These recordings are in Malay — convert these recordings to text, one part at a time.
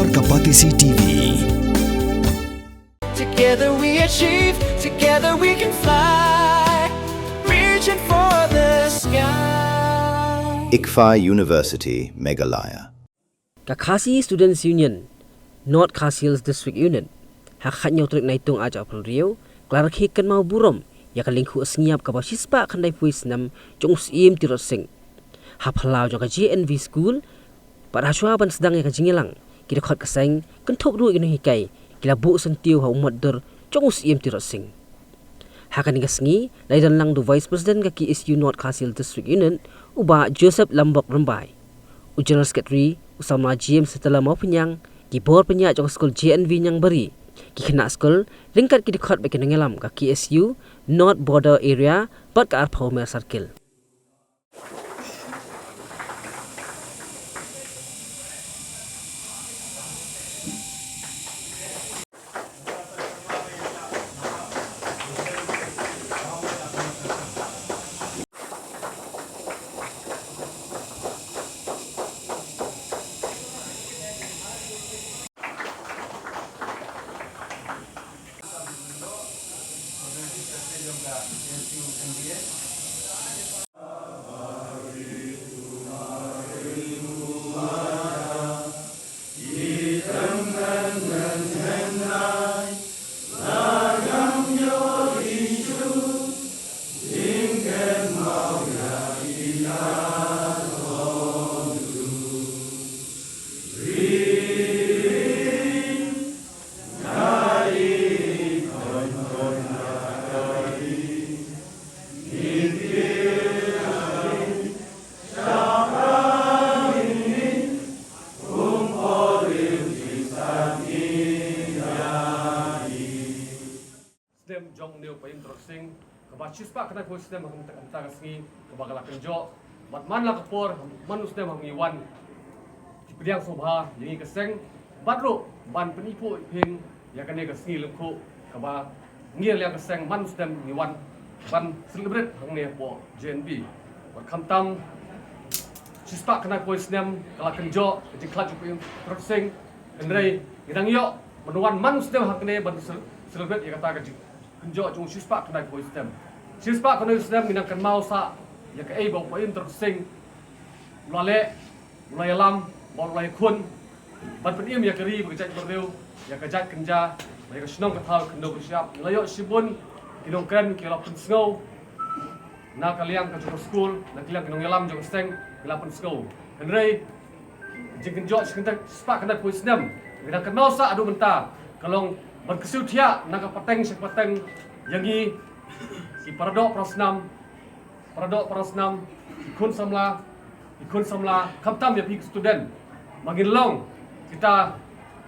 Kapatisi TV. Together we achieve, together we can fly, reaching for the sky. ICFA University, Meghalaya. Khasi Students Union, North Khasi Hills District Union, hak nhau trik naitung aja April Rio, klarkikan mau burom, ya kalingku asngiap kabasispa kandai puis nam jong sim tirot sing. Haphalau jong JNV School, pada ban sedang ya kajingilang, kita khot kaseng, kentok dua inu hikai, kila bu sentiu ha umat dur jong sim tirot sing. Hakan ngasngi, laidan lang du Vice President ka KSU North Khasi Hills District Union, uba Joseph Lambok Rembai. General Secretary Usama James setelah mau penyang, kibor penyak jong skul JNV yang beri. Kikena skul, ringkat kidikot bagi nengelam ka KSU North Border Area, bat ka Arpau Mer Circle. Jong neu paim terusing kabachispa kana ko sistem hang tak kasngi kabagala kenjo bat man la kapor man sistem hang iwan dipriang sobha yangi keseng batro ban penipu ping ya kane kasngi lengko kaba ngir liang keseng man sistem iwan ban celebrate hang ne po JNB bat kamtam chispa kana ko sistem kala kenjo diklat paim terusing endrei ngidang yo menuan man sistem hang ne ban celebrate ya kata ka kenjok jong sispa kena ko sistem. Sispa kena sistem minangkan mau sa ya ke bau paim tersing mulai alam mulai kun ban penim ya keri berjat bereu ya kejat kenja mereka senang ketahu kendo bersiap layo sibun kinong kren kila pun snow na kaliang ke school na kaliang kinong alam jong steng kila pun snow kenrei jing kenjok sispa kena ko sistem minangkan mau sa adu mentah kalong berkesil tiak nak pateng sepateng yangi si paradok prasnam ikun samla kamtam ya pik student magin long kita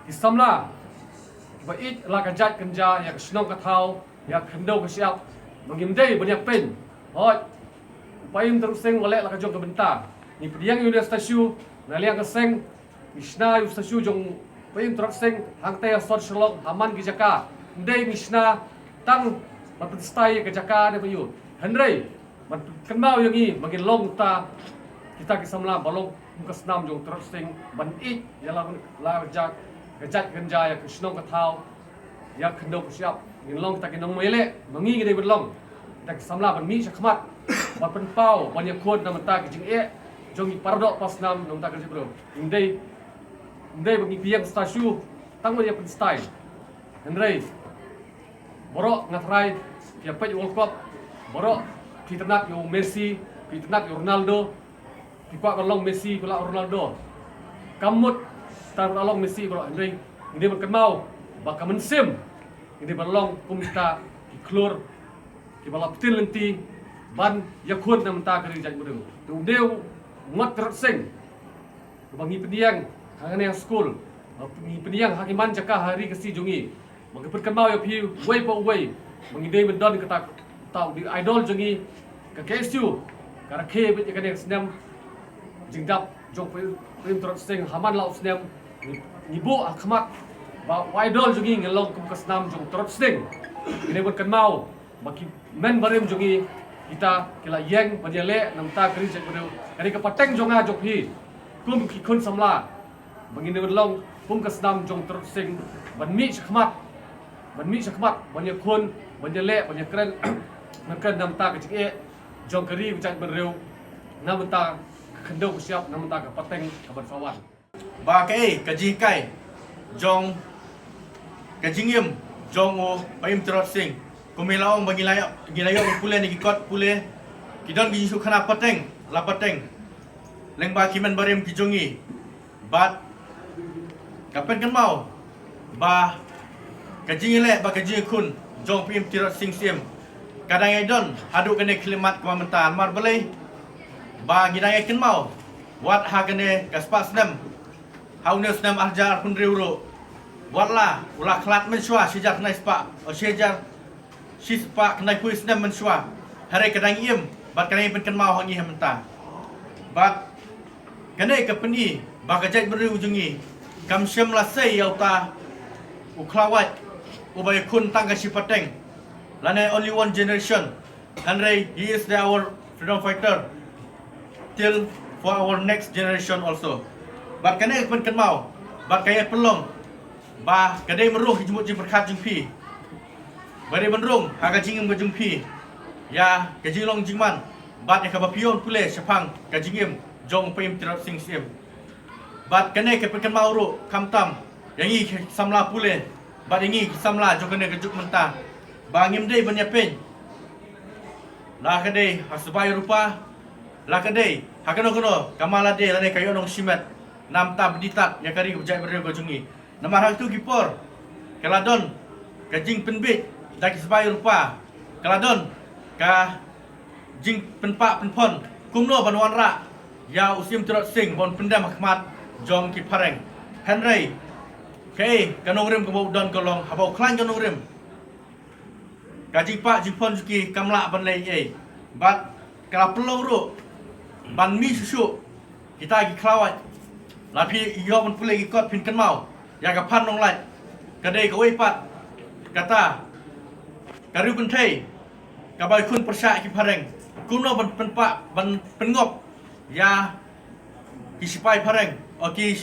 isamla bait la kajat kenja ya senong kathau ya kendo kesiap magim dei banyak pen hoi paim teruseng oleh la kajong ke benta ni pediang universitasyu na liang keseng misna universitasyu jong paim teruseng hang teh sor shalom haman gijaka ndai misna tang matenstai gijaka de payu hendrei mat kenmau yangi magin long ta kita kisamla balong mukas nam jong teruseng ban it yala la gajat genja ya krishnong kathau ya kendo siap ngin long ta kinong mele mangi gede belong tak samla ban mi sakmat bat penpau ban yakun nam ta kijing jong paradok pasnam nong ta kerja bro ndai bagi piang stasiun tanggung dia penstai. Henry, borok ngatrai dia pej World Cup, borok fitnah yo Messi, fitnah yo Ronaldo, tiba kalong Messi pula Ronaldo. Kamut tar kalong Messi borok Henry, ini berkenau bakal mensim, ini berlong kumita diklur, dibalap tin lenti ban yakun nam ta keri jaj bodeng. Tu deu ngot tersing. Bagi pendiang hangane school peniang hakiman jaka hari kesi jungi mengiputkan mau ya pi way po way mengidei mendon kata tau di idol jungi ke KSU kara ke bet kan yang senam jingdap jong pim terusing haman laut senam nibo akmat ba idol jungi ngelong ke senam jong terusing ini buatkan mau bagi men barim jungi kita kila yeng banyale namta keri jek bodeu kari ke pateng jonga jok hi kum ki kun samla bangin long pum kasdam jong terus sing ban mi shakmat banyak kun banyak le banyak keren mereka nam ta ke cik jong kari bicak bereu nam ta kendau siap nam ta ke pateng ke berfawan ba kai kaji kai jong kajingim jong o paim terot sing kumilaong bagi layak pule ni kikot pule kidon gi su khana pateng la pateng leng ba kiman barim kijongi bat kapen kan mau ba kajing le ba kajing kun jong paim terot sing sim kadang idon hadu kene klimat kwa mentan mar belai ba gidang kan mau wat ha kene kaspas nem haunes nem ahjar pun riuro watlah ulah kelat mensua sejak kenai spa sejak sispa kenai puis nem mensua hari kadang iem bat kadang pen mau hangi hamenta bat kenai ke peni ba kajai beri ujungi kam syam la sei yauta uklawat ubay kun tangga sipateng lane only one generation Henry he is our freedom fighter till for our next generation also bat kanai pen mau bat kaya pelong ba kadai meruh jemut jing berkat jing pi bari benrung haga jingim ke jing pi ya kajing long jingman bat ya ka pion pule sepang kajingim jong paim tirap sing sim bat kanai ke pen mau ru kamtam yangi samla pule bat yangi samla jong kanai kejuk mentah ba ngim dei ban yapen la kadai hasbai rupa la kadai hakano kamala de lane kayo nong simet nam ta beditat ya kari bujai berdeu gojungi nama hal tu kipor keladon kajing penbit dak sebai rupa keladon ka jing penpak penpon kumno banwan ra ya usim terot sing bon pendam khmat jong ki pareng henry kei kanong rim kebau don kolong habau klan kanong rim kajing pak jingpon juki kamla ban lei ei bat kala pelong ru ban mi susu kita gi klawat lapi iyo ban pule gi kot pin kan mau ya ka pan nong lai kadai ka wei pat kata kariu kun thei ka bai kun persya ki pareng kuno ban penpak ban pengop ya ki sipai pareng o ki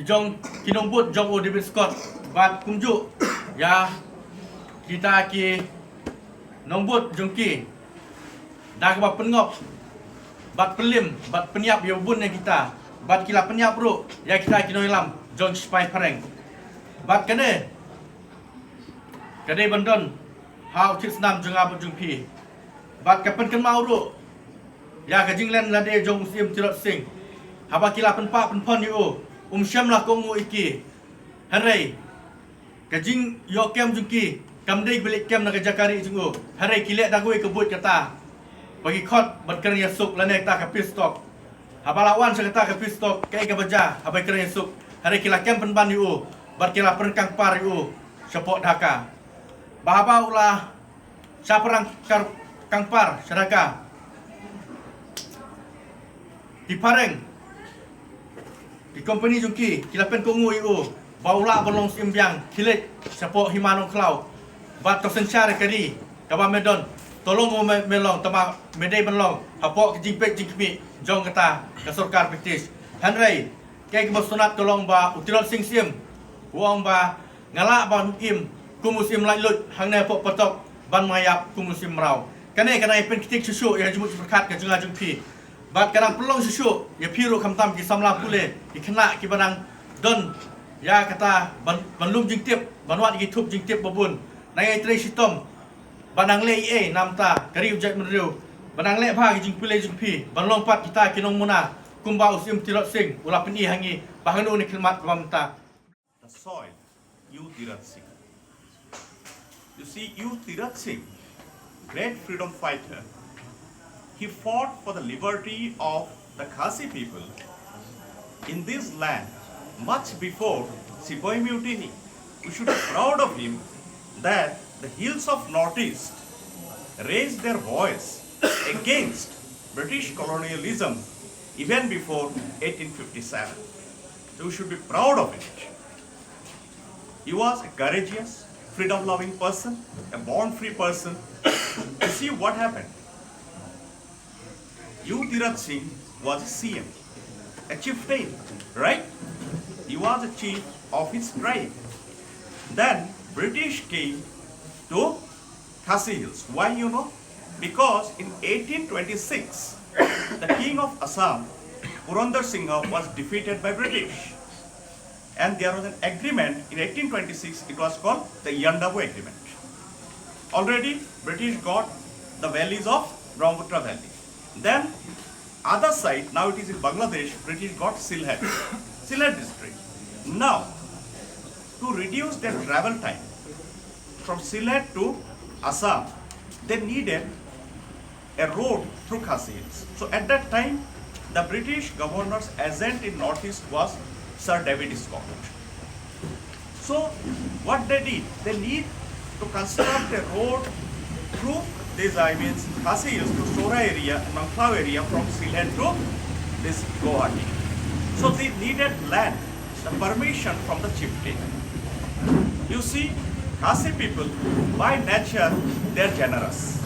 jong kinong but jong o David Scott bat kumju ya kita ki nong but jong ki dah ka pengop bat pelim bat penyiap ya bun kita bat kila penyiap ru ya kita kinoilam John Spy Pareng bat kene bandon how tisnam jungab jungpi bat kapen kan mau ru ya ka jinglen lade jong sim tirot sing haba kila penpa penpon yu syam lah kongu iki harai ka jing yo kem jungki kamdei belik kem na ka jakari jungu harai kilek dagui kebut kata bagi kot berkeren yasuk lane ta ka pistok habalawan sekata ka pistok kai ka baja habai keren yasuk hari kila kem penban yu berkila perengkang par yu sepok Dhaka bahaba ulah saperang kang par sedaka di pareng di company jungki kila pen kongu yu baula belong simbiang kilet sepok himanong klau bat tosensyar kadi kaba medon tolong melong tama medai belong hapok jimpet jingmi jong kata ka sarkar British Henry kay kebasunat tolong ba utirot sing sim uang ba ngala ban im kumusim lailut hang ne pok potok ban mayap kumusim rau kane pen kitik susu ya jumut berkat ka junga jungpi bat kadang pelong susu ya piru kamtam ki samla pule ki kena ki banang don ya kata banlum jingtip banwat ki tup jingtip babun nai tre sitom banang le namta kari ujat menriu banang le pha ki jing pule jungpi banlong pat kita kinong muna kumba usim tirot sing ulah peni hangi bahanu ni kelmat mamta the soil Yu Tirat Singh. You see, Yu Tirat Singh, great freedom fighter, he fought for the liberty of the Khasi people in this land much before Sepoy Mutiny. We should be proud of him that the hills of Northeast raised their voice against British colonialism even before 1857. So we should be proud of it. He was a courageous, freedom-loving person, a born-free person. You see what happened. Yu Tirat Singh was a CM, a chieftain right? He was a chief of his tribe. Then British came to Khasi Hills. Why you know? Because in 1826, the king of Assam, Purandar Singha, was defeated by British. And there was an agreement in 1826, it was called the Yandabu Agreement. Already British got the valleys of Brahmaputra Valley. Then other side, now it is in Bangladesh, British got Sylhet, Sylhet district. Now, to reduce their travel time from Sylhet to Assam, they needed a road through Khasi Hills. So at that time, the British governor's agent in Northeast was Sir David Scott. So what they did, they need to construct a road through this, Khasi Hills to Sora area and Nangklao area from Sylhet to this Guwahati. So they needed land, the permission from the chieftain. You see, Khasi people, by nature, they are generous.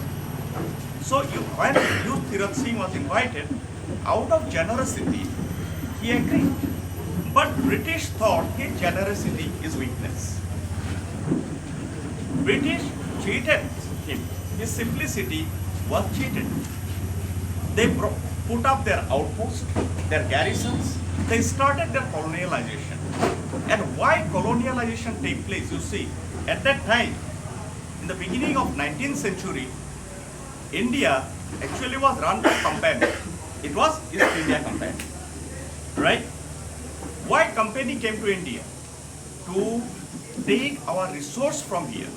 So when Youth Tirath Singh was invited, out of generosity, he agreed. But British thought his generosity is weakness. British cheated him. His simplicity was cheated. They put up their outposts, their garrisons. They started their colonialization. And why colonialization take place? You see, at that time, in the beginning of 19th century, India actually was run by company. It was East India Company, right? Why company came to India? To take our resource from here.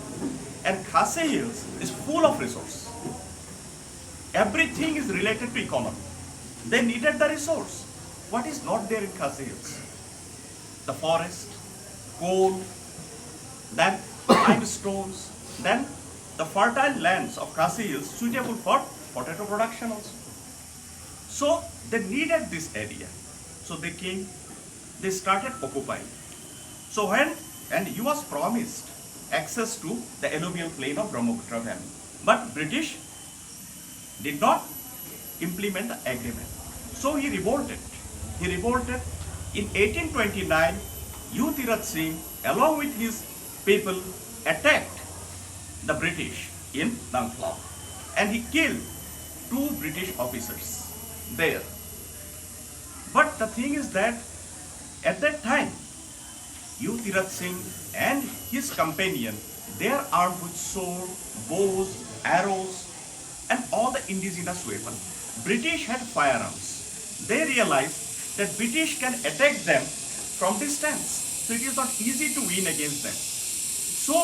And Khasi Hills is full of resource. Everything is related to economy. They needed the resource. What is not there in Khasi Hills? The forest, coal, then limestones, then the fertile lands of Khasi Hills suitable for potato production also. So they needed this area. So they came, they started occupying. So and he was promised access to the alluvial plain of Brahmaputra Valley. But British did not implement the agreement. So he revolted. He revolted. In 1829, Youth Tirath Singh, along with his people, attacked the British in Nangklao. And he killed 2 British officers there. But the thing is that at that time, Youth Tirath Singh and his companion, they are armed with sword, bows, arrows, and all the indigenous weapons. British had firearms. They realized that British can attack them from distance. So it is not easy to win against them. So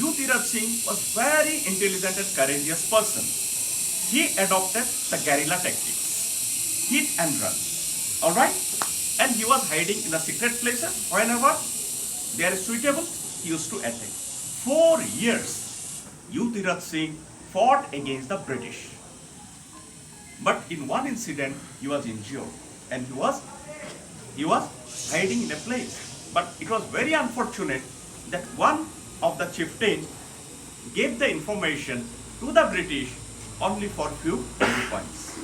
Youth Tirath Singh was very intelligent and courageous person. He adopted the guerrilla tactics, hit and run. Alright? And he was hiding in the secret places. Whenever they are suitable, he used to attack. 4 years, Youth Tirath Singh fought against the British. But in one incident, he was injured and he was hiding in a place. But it was very unfortunate that one of the chieftains gave the information to the British only for few points.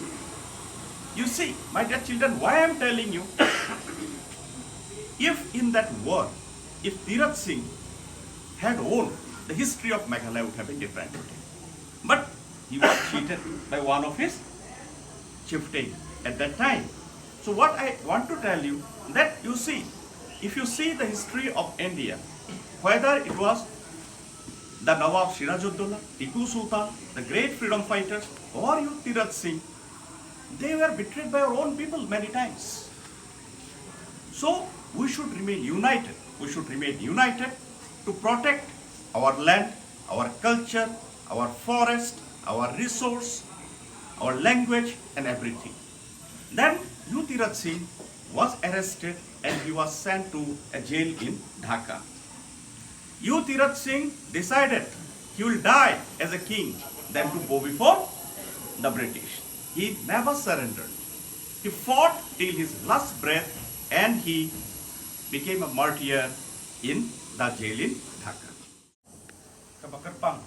You see, my dear children, why I am telling you, if in that war, if Tirath Singh had won, the history of Meghalaya would have been different. But he was cheated by one of his chieftains at that time. So what I want to tell you, that you see, if you see the history of India, whether it was the Nawab Sirajuddaulah, Tipu Sultan, the great freedom fighters, or Youth Tirath Singh, they were betrayed by our own people many times. So we should remain united. We should remain united to protect our land, our culture, our forest, our resource, our language, and everything. Then Youth Tirath Singh was arrested and he was sent to a jail in Dhaka. Youth Tirath Singh decided he will die as a king than to go before the British. He never surrendered. He fought till his last breath and he became a martyr in the jail in Dhaka. Kabakarpang,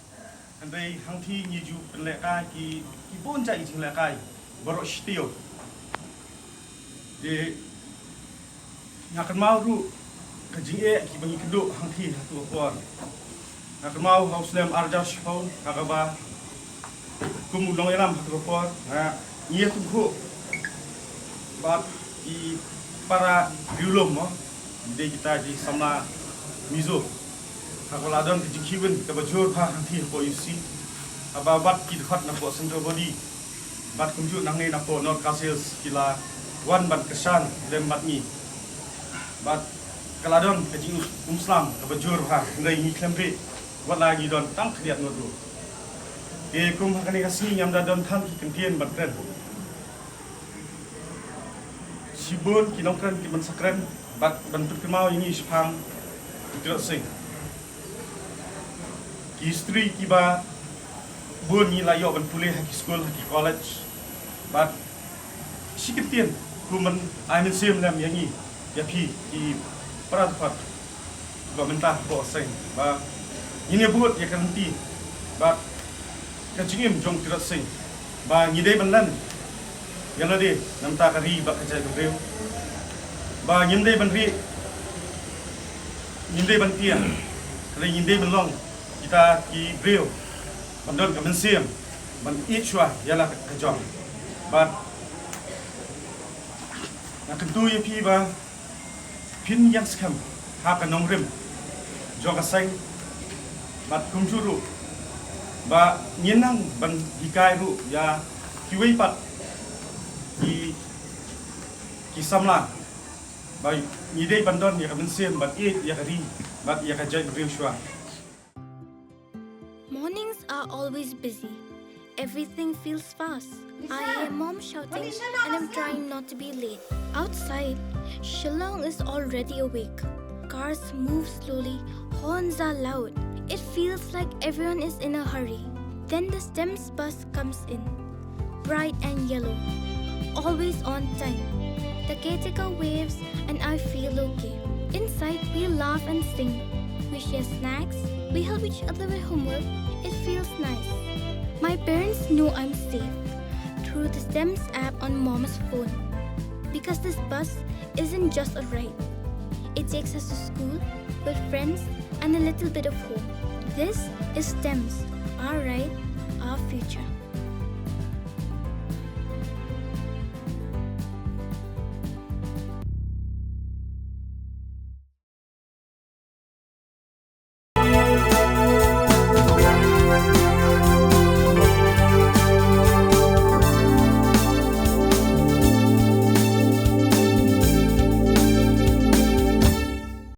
andai hangthi nyiju penlekai ki bonja ijing lekai borok stio. De Ngakan mau ru kajing ki bangi keduk hang thi hatu puan. Ngakan mau haus lem arjas phone kakaba kum long elam hatu puan. Na iya tu ho bat i para riulom mo de kita ji sama mizo kakoladon kajing kiwen kabajur pha hang thi ko yusi aba bat ki khat na po central body bat kumju nang nei na po North Castles kila wan bat kesan lem bat ni bat kaladon kajing Islam kabajur ha ngai ni klempe wat lagi don tang khriat no do e kum hakani kasi nyam da don than ki kentien bat kren sibun ki nongkren ki ban sakren bat ban tukmau ini spang tidak sing ki istri ki ba bun ni layo ban pulih ki school ki college bat sikitien kuman aimen sim lam yang ni ya pi ki pradpat ba mentah ko sing ba ini buat ya kanti ba kajingim jong tidak sing ba ni dei ban lan yang lade namta kari ba kajai breu ba nyindai ban ri nyindai ban tia kali nyindai ban long kita ki breu bandon ka mensiam ban ichwa yala ka jong ba na tentu ye pi ba pin yang skam ha ka nong rim joga sang bat kumjuru ba nyenang ban hikai ru ya kiwei pat ki samla ba ni dei bandon ya ka mensiam bat ya ka ri bat ya ka jai breu shwa. Mornings are always busy. Everything feels fast. I hear mom shouting and I'm trying not to be late. Outside, Shillong is already awake. Cars move slowly, horns are loud. It feels like everyone is in a hurry. Then the STEMS bus comes in, bright and yellow, always on time. The caretaker waves and I feel okay. Inside, we laugh and sing. We share snacks. We help each other with homework. It feels nice. My parents know I'm safe through the STEMS app on mom's phone. Because this bus isn't just a ride. It takes us to school with friends and a little bit of hope. This is STEMS, our ride, our future.